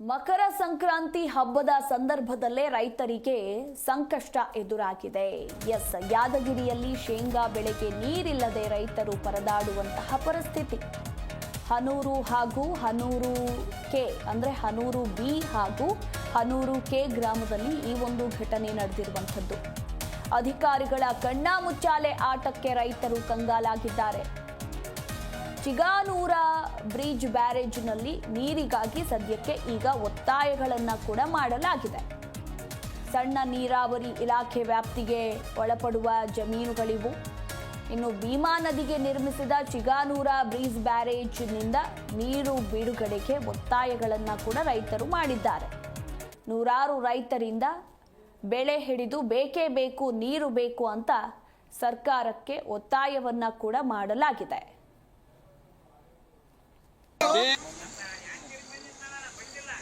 ಮಕರ ಸಂಕ್ರಾಂತಿ ಹಬ್ಬದ ಸಂದರ್ಭದಲ್ಲೇ ರೈತರಿಗೆ ಸಂಕಷ್ಟ ಎದುರಾಗಿದೆ. ಯಾದಗಿರಿಯಲ್ಲಿ ಶೇಂಗಾ ಬೆಳೆಗೆ ನೀರಿಲ್ಲದೆ ರೈತರು ಪರದಾಡುವಂತಹ ಪರಿಸ್ಥಿತಿ. ಹನೂರು ಹಾಗೂ ಹನೂರು ಕೆ ಅಂದ್ರೆ ಹನೂರು ಬಿ ಹಾಗೂ ಹನೂರು ಕೆ ಗ್ರಾಮದಲ್ಲಿ ಈ ಒಂದು ಘಟನೆ ನಡೆದಿರುವಂಥದ್ದು. ಅಧಿಕಾರಿಗಳ ಕಣ್ಣಾಮುಚ್ಚಾಲೆ ಆಟಕ್ಕೆ ರೈತರು ಕಂಗಾಲಾಗಿದ್ದಾರೆ. ಚಿಗಾನೂರ ಬ್ರಿಡ್ಜ್ ಬ್ಯಾರೇಜ್ನಲ್ಲಿ ನೀರಿಗಾಗಿ ಸದ್ಯಕ್ಕೆ ಈಗ ಒತ್ತಾಯಗಳನ್ನು ಕೂಡ ಮಾಡಲಾಗಿದೆ. ಸಣ್ಣ ನೀರಾವರಿ ಇಲಾಖೆ ವ್ಯಾಪ್ತಿಗೆ ಒಳಪಡುವ ಜಮೀನುಗಳಿವು. ಇನ್ನು ಭೀಮಾ ನದಿಗೆ ನಿರ್ಮಿಸಿದ ಚಿಗಾನೂರ ಬ್ರಿಡ್ಜ್ ಬ್ಯಾರೇಜ್ನಿಂದ ನೀರು ಬಿಡುಗಡೆಗೆ ಒತ್ತಾಯಗಳನ್ನು ಕೂಡ ರೈತರು ಮಾಡಿದ್ದಾರೆ. ನೂರಾರು ರೈತರಿಂದ ಬೆಳೆ ಹಿಡಿದು ಬೇಕೇ ಬೇಕು, ನೀರು ಬೇಕು ಅಂತ ಸರ್ಕಾರಕ್ಕೆ ಒತ್ತಾಯವನ್ನು ಕೂಡ ಮಾಡಲಾಗಿದೆ.